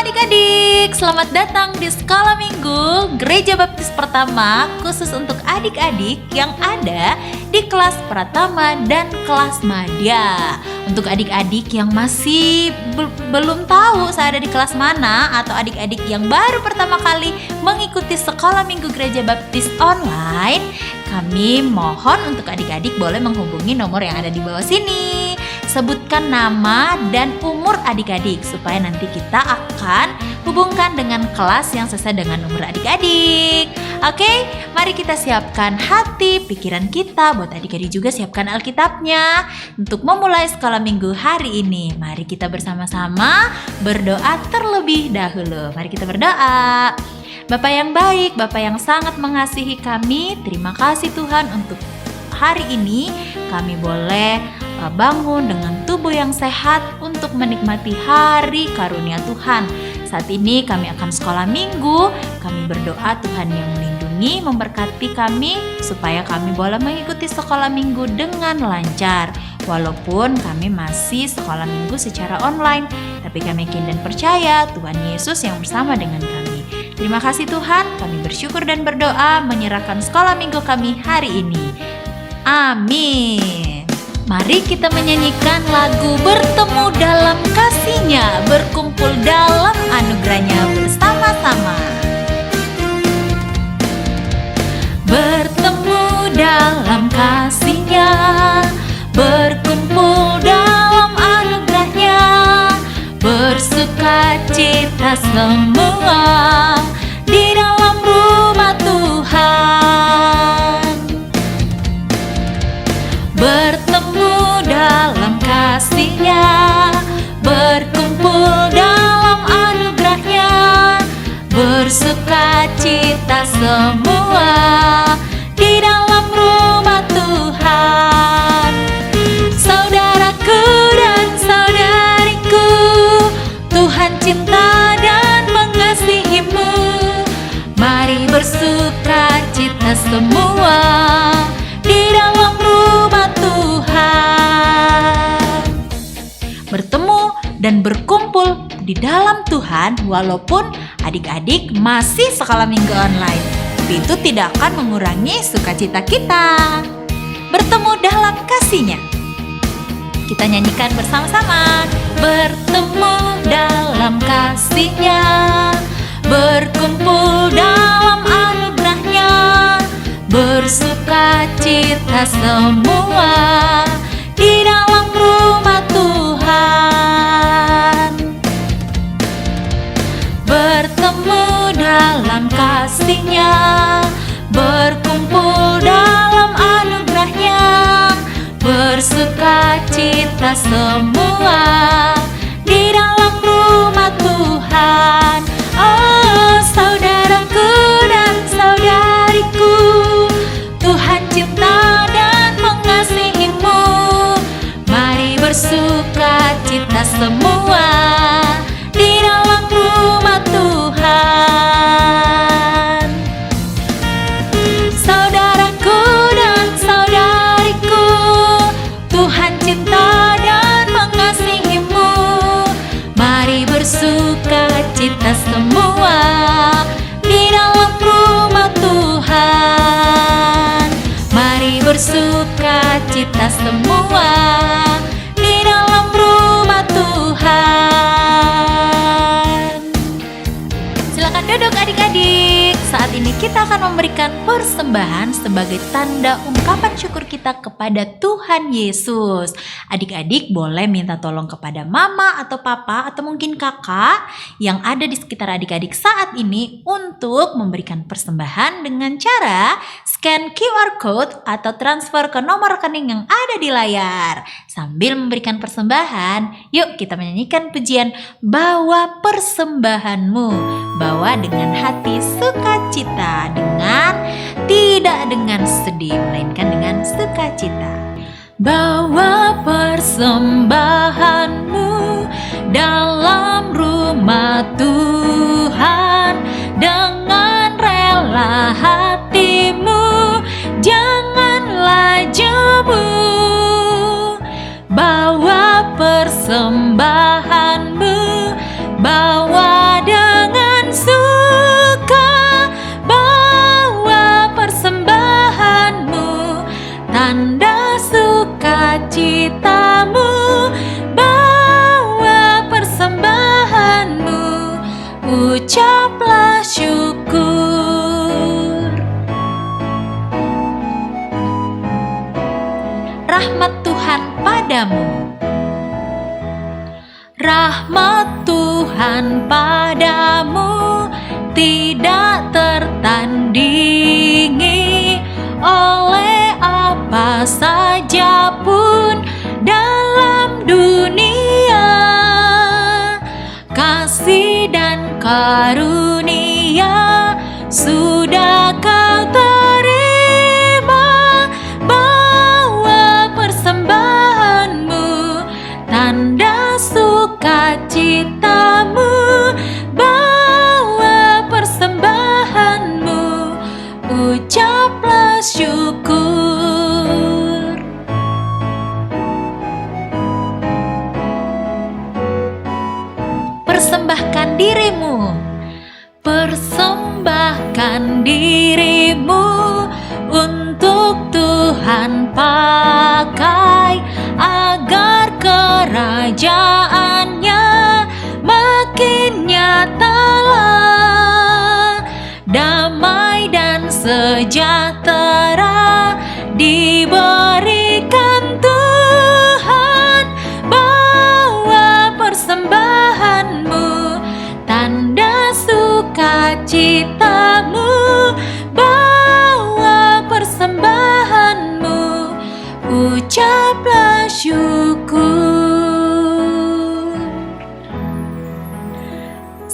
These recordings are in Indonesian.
adik-adik, selamat datang di Sekolah Minggu Gereja Baptis Pertama khusus untuk adik-adik yang ada di kelas Pratama dan kelas Madya. Untuk adik-adik yang masih belum tahu saya ada di kelas mana, atau adik-adik yang baru pertama kali mengikuti Sekolah Minggu Gereja Baptis online, kami mohon untuk adik-adik boleh menghubungi nomor yang ada di bawah sini. Sebutkan nama dan umur adik-adik supaya nanti kita akan hubungkan dengan kelas yang sesuai dengan umur adik-adik. Oke, mari kita siapkan hati, pikiran kita. Buat adik-adik juga siapkan Alkitabnya untuk memulai sekolah minggu hari ini. Mari kita bersama-sama berdoa terlebih dahulu. Mari kita berdoa. Bapa yang baik, Bapa yang sangat mengasihi kami, terima kasih Tuhan untuk hari ini kami boleh bangun dengan tubuh yang sehat untuk menikmati hari karunia Tuhan. Saat ini kami akan sekolah minggu. Kami berdoa Tuhan yang melindungi, memberkati kami supaya kami boleh mengikuti sekolah minggu dengan lancar. Walaupun kami masih sekolah minggu secara online, tapi kami yakin dan percaya Tuhan Yesus yang bersama dengan kami. Terima kasih Tuhan, kami bersyukur dan berdoa menyerahkan sekolah minggu kami hari ini. Amin. Mari kita menyanyikan lagu Bertemu Dalam Kasih-Nya, berkumpul dalam anugerah-Nya bersama-sama. Bertemu dalam kasih-Nya, berkumpul dalam anugerah-Nya, bersuka cita semua di dalam rumah Tuhan. Bertemu dalam kasih-Nya, berkumpul dalam anugerah-Nya, bersuka cita semua di dalam rumah Tuhan. Saudaraku dan saudariku, Tuhan cinta dan mengasihimu. Mari bersuka cita semua di dalam rumah Tuhan. Bertemu dan berkumpul di dalam Tuhan walaupun adik-adik masih sekolah minggu online, tapi itu tidak akan mengurangi sukacita kita. Bertemu dalam kasih-Nya. Kita nyanyikan bersama-sama. Bertemu dalam kasih-Nya, berkumpul dalam anugerah-Nya, bersuka cita semua di dalam rumah Tuhan. Bertemu dalam kasih-Nya, berkumpul dalam anugerah-Nya, bersuka cita semua di dalam rumah Tuhan. Oh, saudaraku dan saudariku, Tuhan cinta dan mengasihimu. Mari bersuka cita semua di dalam rumah Tuhan. Saudaraku dan saudariku, Tuhan cinta dan mengasihimu. Mari bersuka cita semua di dalam rumah Tuhan. Mari bersuka cita semua di dalam rumah Tuhan. Silakan duduk adik-adik. Saat ini kita akan memberikan persembahan sebagai tanda ungkapan syukur kita kepada Tuhan Yesus. Adik-adik boleh minta tolong kepada mama atau papa atau mungkin kakak yang ada di sekitar adik-adik saat ini untuk memberikan persembahan dengan cara scan QR code atau transfer ke nomor rekening yang ada di layar. Sambil memberikan persembahan, yuk kita menyanyikan pujian Bawa Persembahanmu. Bawa dengan hati sukacita, tidak dengan sedih, melainkan dengan sukacita. Bawa persembahanmu dalam rumah Tuhan dengan rela hatimu, janganlah jemu. Bawa persembahanmu, bawa Tuhan padamu tidak tertandingi oleh apa saja pun dalam dunia. Kasih dan karunia sudah kau terima, bawa persembahanmu, tanda sukacitamu, bawa persembahanmu, ucaplah syukur. Persembahkan dirimu, persembahkan dirimu untuk Tuhan pakai, agar kerajaannya makin nyatalah. Damai dan sejahtera diberikan Tuhan, bawa persembahanmu, tanda sukacitamu, bawa persembahanmu, ucaplah syukur.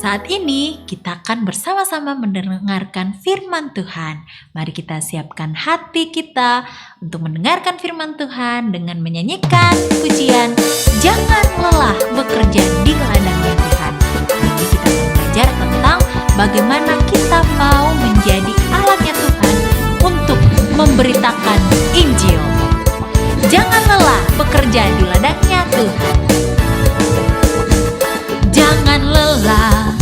Saat ini kita akan bersama-sama mendengarkan firman Tuhan. Mari kita siapkan hati kita untuk mendengarkan firman Tuhan dengan menyanyikan pujian "Jangan Lelah Bekerja di Ladangnya Tuhan". Jadi kita akan belajar tentang bagaimana kita mau menjadi alatnya Tuhan untuk memberitakan Injil. Jangan lelah bekerja di ladangnya Tuhan. Jangan lelah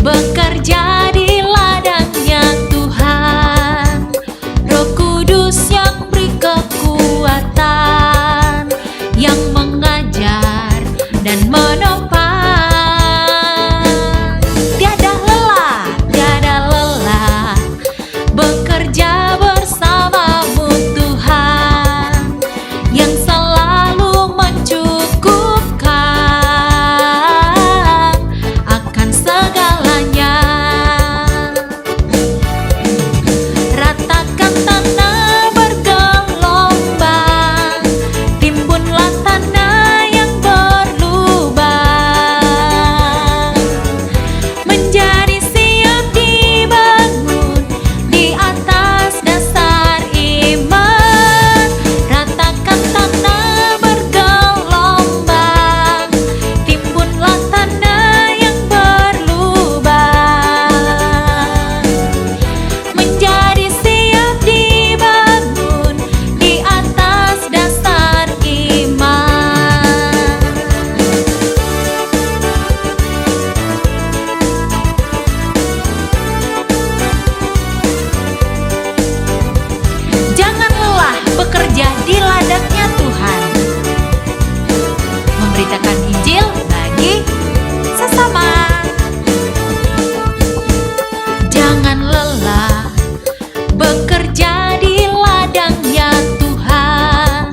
bekerja di ladangnya Tuhan. Roh Kudus yang beri kekuatan, yang mengajar dan menopang. Tiada lelah bekerja bersamamu Tuhan, yang selalu mencukupkan akan segalanya. Ratakan tanah bergelombang, timbunlah tanah yang berlubang, menjadi siap dibangun di atas dasar iman. Ratakan tanah bergelombang, timbunlah tanah yang berlubang, menjadi siap dibangun di atas dasar iman. Jangan lelah bekerja di ladangnya Tuhan, memberitakan Injil bagi sesama. Jangan lelah bekerja di ladangnya Tuhan.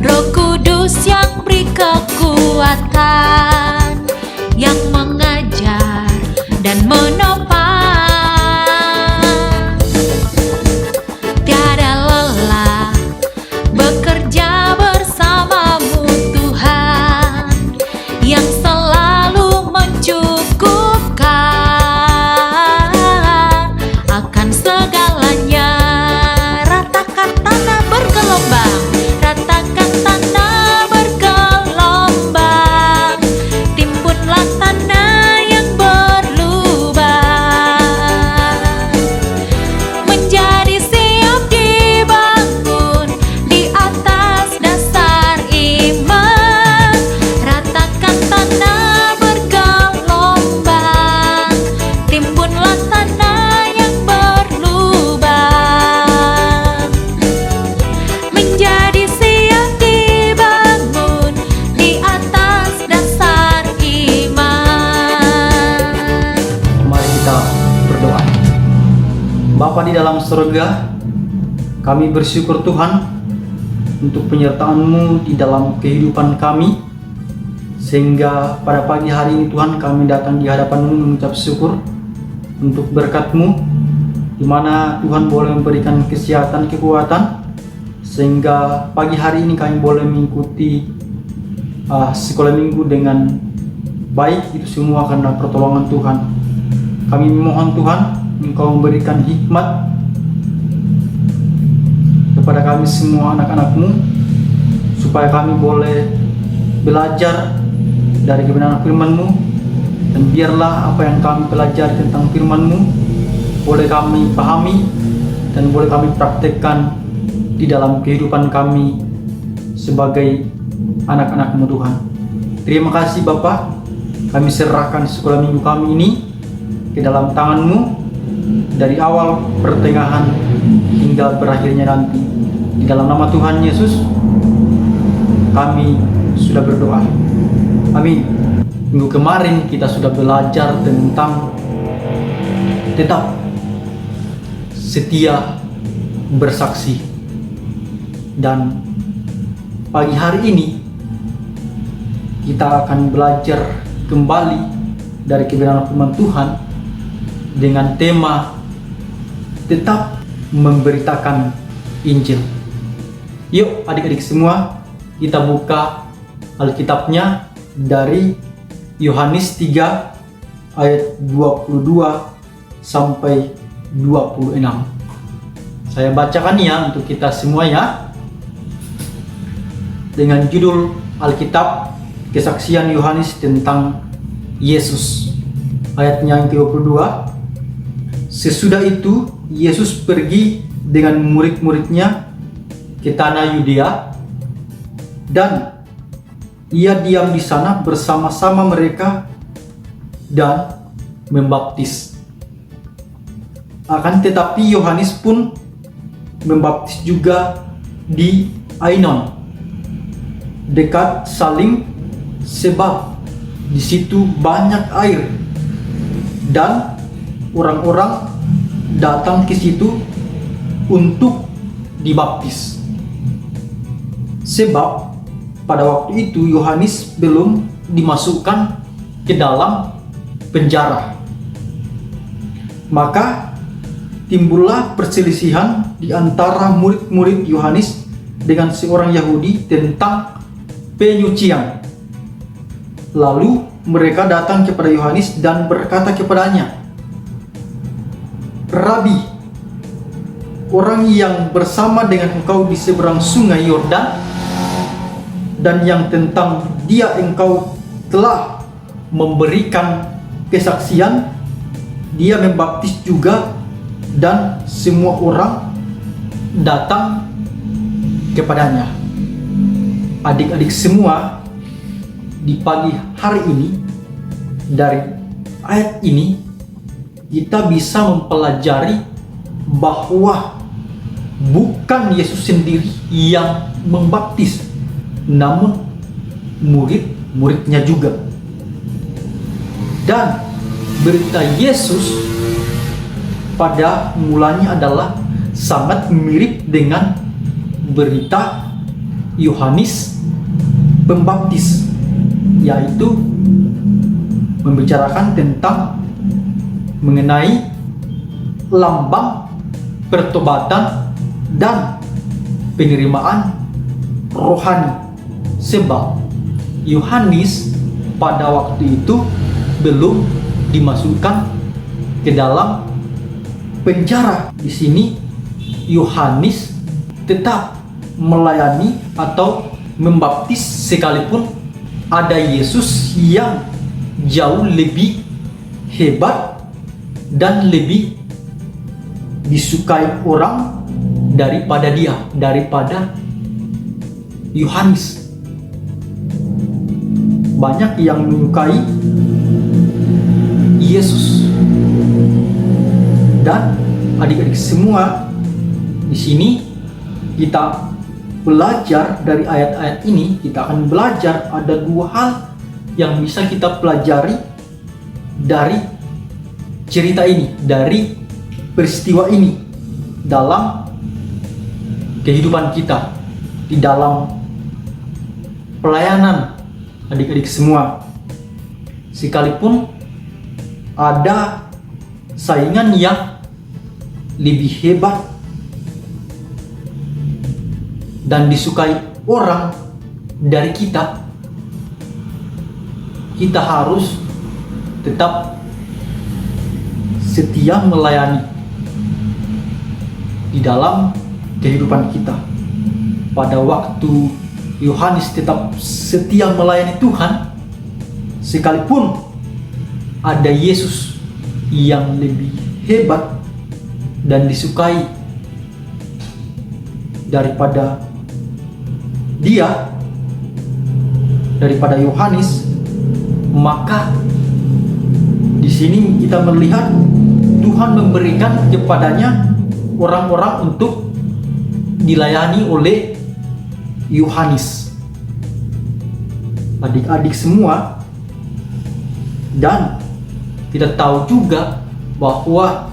Roh Kudus yang beri kekuatan, yang mengajar dan menopang. Tiada lelah bekerja bersamamu Tuhan, yang selalu mencukupkan akan segalanya. Ratakan tanah bergelombang, ratakan tanah bergelombang, timbunlah tanah yang berlubang, menjadi siap dibangun di atas dasar iman. Ratakan tanah bergelombang, timbunlah tanah yang berlubang, menjadi siap dibangun di atas dasar iman. Mari kita berdoa. Bapa di dalam surga, kami bersyukur Tuhan untuk penyertaan-Mu di dalam kehidupan kami. Sehingga pada pagi hari ini Tuhan, kami datang di hadapan-Mu mengucap syukur untuk berkat-Mu, di mana Tuhan boleh memberikan kesehatan, kekuatan, sehingga pagi hari ini kami boleh mengikuti sekolah minggu dengan baik. Itu semua karena pertolongan Tuhan. Kami memohon Tuhan, Engkau memberikan hikmat kepada kami semua anak-anak-Mu, supaya kami boleh belajar dari kebenaran firman-Mu, dan biarlah apa yang kami pelajari tentang firman-Mu boleh kami pahami dan boleh kami praktekkan di dalam kehidupan kami sebagai anak-anak-Mu Tuhan. Terima kasih Bapa, kami serahkan sekolah minggu kami ini ke dalam tangan-Mu, dari awal, pertengahan, hingga berakhirnya nanti. Di dalam nama Tuhan Yesus kami sudah berdoa. Amin. Minggu kemarin kita sudah belajar tentang tetap setia bersaksi. Dan pagi hari ini kita akan belajar kembali dari kebenaran firman Tuhan dengan tema tetap memberitakan Injil. Yuk adik-adik semua, kita buka Alkitabnya dari Yohanes 3 ayat 22 sampai 26. Saya bacakan ya untuk kita semua ya. Dengan judul Alkitab Kesaksian Yohanes tentang Yesus. Ayatnya yang 32. Sesudah itu Yesus pergi dengan murid-muridnya ke tanah Yudea, dan ia diam di sana bersama-sama mereka dan membaptis. Akan tetapi Yohanes pun membaptis juga di Ainon, dekat Salim, sebab di situ banyak air, dan orang-orang datang ke situ untuk dibaptis. Sebab pada waktu itu Yohanes belum dimasukkan ke dalam penjara. Maka timbullah perselisihan di antara murid-murid Yohanes dengan seorang Yahudi tentang penyucian. Lalu mereka datang kepada Yohanes dan berkata kepadanya, Rabi, orang yang bersama dengan engkau di seberang sungai Yordan, dan yang tentang dia engkau telah memberikan kesaksian, dia membaptis juga, dan semua orang datang kepadanya. Adik-adik semua, di pagi hari ini dari ayat ini kita bisa mempelajari bahwa bukan Yesus sendiri yang membaptis, namun murid-muridnya juga. Dan berita Yesus pada mulanya adalah sangat mirip dengan berita Yohanes Pembaptis, yaitu membicarakan tentang mengenai lambang pertobatan dan penerimaan rohani. Sebab Yohanes pada waktu itu belum dimasukkan ke dalam penjara. Di sini Yohanes tetap melayani atau membaptis sekalipun ada Yesus yang jauh lebih hebat dan lebih disukai orang daripada dia, daripada Yohanes. Banyak yang menyukai Yesus. Dan adik-adik semua, di sini kita belajar dari ayat-ayat ini, kita akan belajar ada dua hal yang bisa kita pelajari dari cerita ini, dari peristiwa ini dalam kehidupan kita, di dalam pelayanan adik-adik semua, sekalipun ada saingan yang lebih hebat dan disukai orang dari kita, kita harus tetap setia melayani di dalam kehidupan kita. Pada waktu Yohanes tetap setia melayani Tuhan, sekalipun ada Yesus yang lebih hebat dan disukai daripada Yohanes, maka di sini kita melihat Tuhan memberikan kepadanya orang-orang untuk dilayani oleh Yohanes. Adik-adik semua, dan kita tahu juga bahwa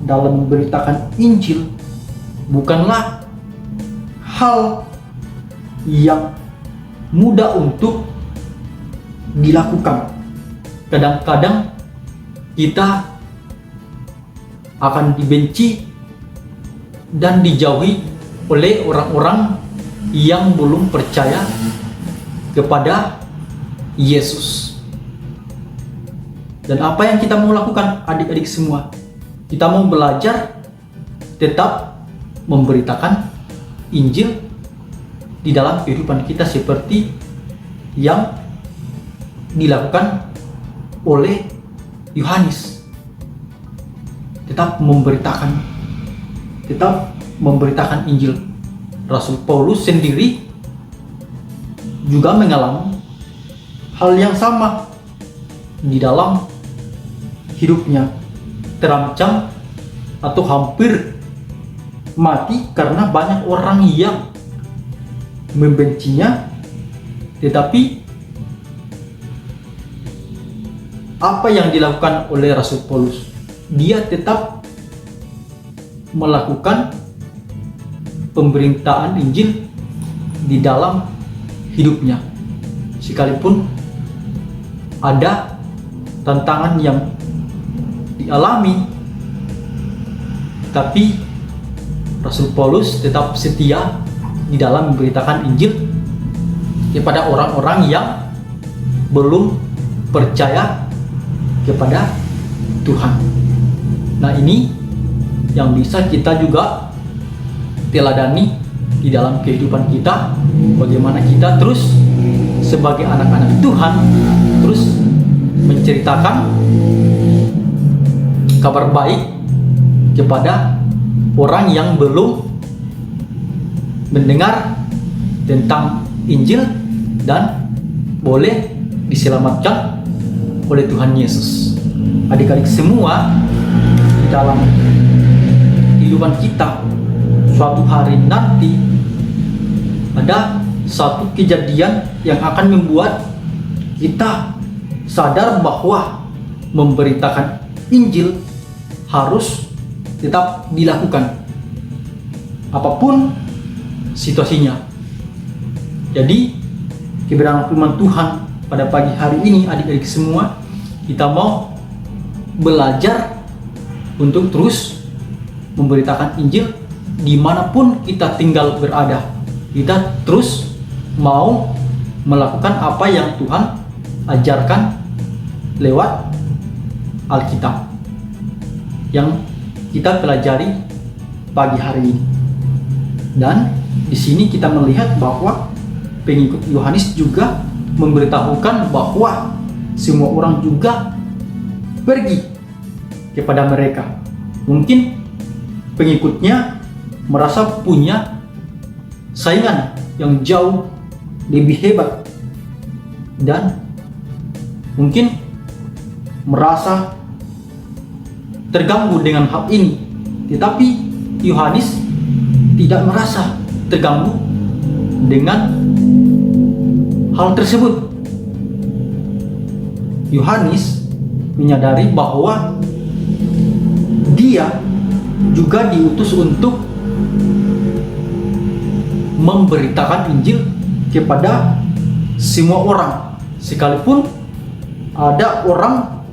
dalam memberitakan Injil bukanlah hal yang mudah untuk dilakukan. Kadang-kadang kita akan dibenci dan dijauhi oleh orang-orang yang belum percaya kepada Yesus. Dan apa yang kita mau lakukan, adik-adik semua? Kita mau belajar tetap memberitakan Injil di dalam kehidupan kita seperti yang dilakukan oleh Yohanes. Tetap memberitakan Injil. Rasul Paulus sendiri juga mengalami hal yang sama di dalam hidupnya, terancam atau hampir mati karena banyak orang yang membencinya. Tetapi apa yang dilakukan oleh Rasul Paulus? Dia tetap melakukan pemberitaan Injil di dalam hidupnya, sekalipun ada tantangan yang dialami, tapi Rasul Paulus tetap setia di dalam memberitakan Injil kepada orang-orang yang belum percaya kepada Tuhan. Nah, ini yang bisa kita juga teladani di dalam kehidupan kita, bagaimana kita terus sebagai anak-anak Tuhan terus menceritakan kabar baik kepada orang yang belum mendengar tentang Injil dan boleh diselamatkan oleh Tuhan Yesus. Adik-adik semua, di dalam kehidupan kita, suatu hari nanti ada satu kejadian yang akan membuat kita sadar bahwa memberitakan Injil harus tetap dilakukan apapun situasinya. Jadi kebenaran firman Tuhan pada pagi hari ini, adik-adik semua, kita mau belajar untuk terus memberitakan Injil dimanapun kita tinggal berada. Kita terus mau melakukan apa yang Tuhan ajarkan lewat Alkitab yang kita pelajari pagi hari ini. Dan di sini kita melihat bahwa pengikut Yohanes juga memberitahukan bahwa semua orang juga pergi kepada mereka. Mungkin pengikutnya merasa punya saingan yang jauh lebih hebat dan mungkin merasa terganggu dengan hal ini. Tetapi Yohanes tidak merasa terganggu dengan hal tersebut. Yohanes menyadari bahwa dia juga diutus untuk memberitakan Injil kepada semua orang, Sekalipun ada orang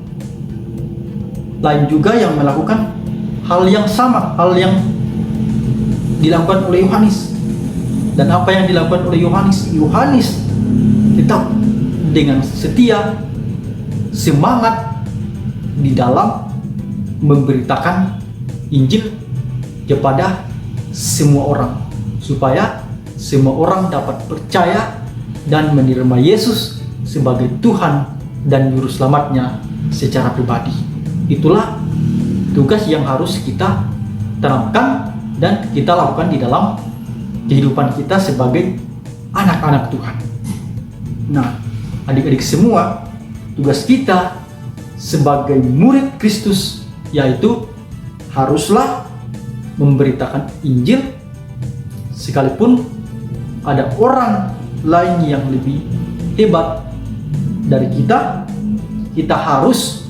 lain juga yang melakukan hal yang sama, hal yang dilakukan oleh Yohanes. Dan apa yang dilakukan oleh Yohanes? Yohanes tetap dengan setia, semangat di dalam memberitakan Injil kepada semua orang, supaya semua orang dapat percaya dan menerima Yesus sebagai Tuhan dan Juru Selamatnya secara pribadi. Itulah tugas yang harus kita tanamkan dan kita lakukan di dalam kehidupan kita sebagai anak-anak Tuhan. Nah, adik-adik semua, tugas kita sebagai murid Kristus yaitu haruslah memberitakan Injil, sekalipun ada orang lain yang lebih hebat dari kita, kita harus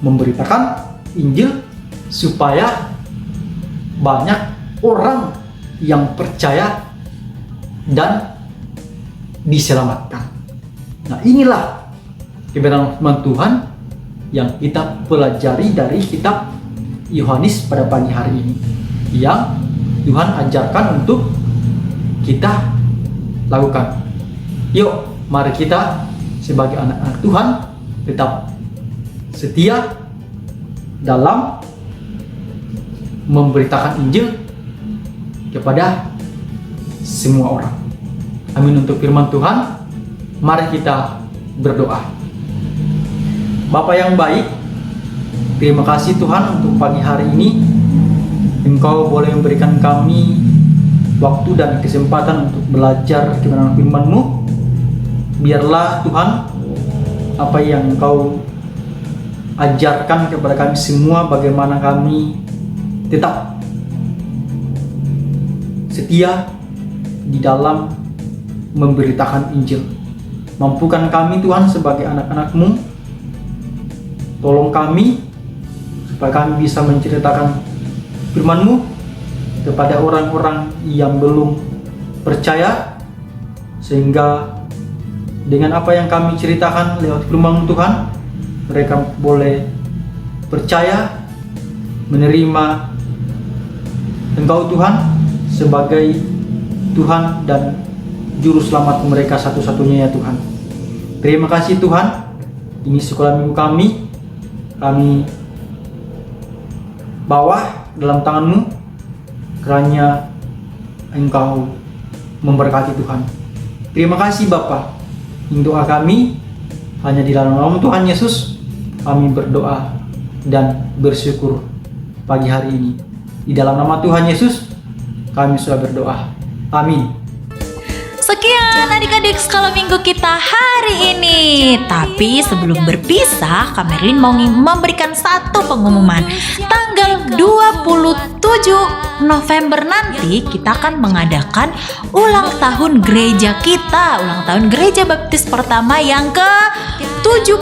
memberitakan Injil supaya banyak orang yang percaya dan diselamatkan. Nah, inilah kebenaran firman Tuhan yang kita pelajari dari kitab Yohanes pada pagi hari ini, yang Tuhan ajarkan untuk kita lakukan. Yuk, mari kita sebagai anak-anak Tuhan tetap setia dalam memberitakan Injil kepada semua orang. Amin untuk firman Tuhan. Mari kita berdoa. Bapa yang baik, terima kasih Tuhan untuk pagi hari ini. Engkau boleh memberikan kami waktu dan kesempatan untuk belajar kebenaran firman-Mu. Biarlah Tuhan, apa yang Engkau ajarkan kepada kami semua, bagaimana kami tetap setia di dalam memberitakan Injil. Mampukan kami Tuhan sebagai anak-anak-Mu. Tolong kami supaya kami bisa menceritakan firman-Mu kepada orang-orang yang belum percaya, sehingga dengan apa yang kami ceritakan lewat firman Tuhan, mereka boleh percaya, menerima Engkau Tuhan sebagai Tuhan dan Juru Selamat mereka satu-satunya ya Tuhan. Terima kasih Tuhan. Ini sekolah minggu kami bawa dalam tangan-Mu, kiranya Engkau memberkati Tuhan. Terima kasih Bapa. Doa kami hanya di dalam nama Tuhan Yesus kami berdoa dan bersyukur pagi hari ini. Di dalam nama Tuhan Yesus kami sudah berdoa. Amin. Sekian adik-adik sekolah minggu kita hari ini. Tapi sebelum berpisah, Kak Merlin mau memberikan satu pengumuman. Tanggal 27 November nanti kita akan mengadakan ulang tahun gereja kita, ulang tahun gereja baptis pertama yang ke 70.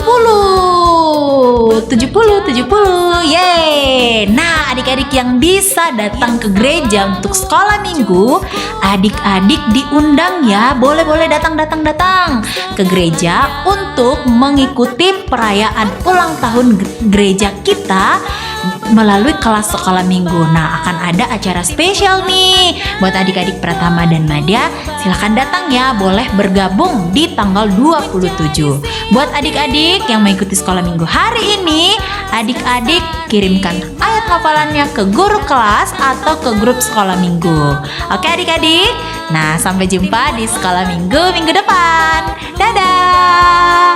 Yeay. Nah, adik-adik yang bisa datang ke gereja untuk sekolah minggu, adik-adik diundang ya. Boleh datang ke gereja untuk mengikuti perayaan ulang tahun gereja kita melalui kelas sekolah minggu. Nah, akan ada acara spesial nih buat adik-adik Pratama dan Madya. Silahkan datang ya, boleh bergabung di tanggal 27. Buat adik-adik yang mengikuti sekolah minggu hari ini, adik-adik kirimkan ayat hafalannya ke guru kelas atau ke grup sekolah minggu. Oke adik-adik? Nah, sampai jumpa di sekolah minggu depan. Dadah!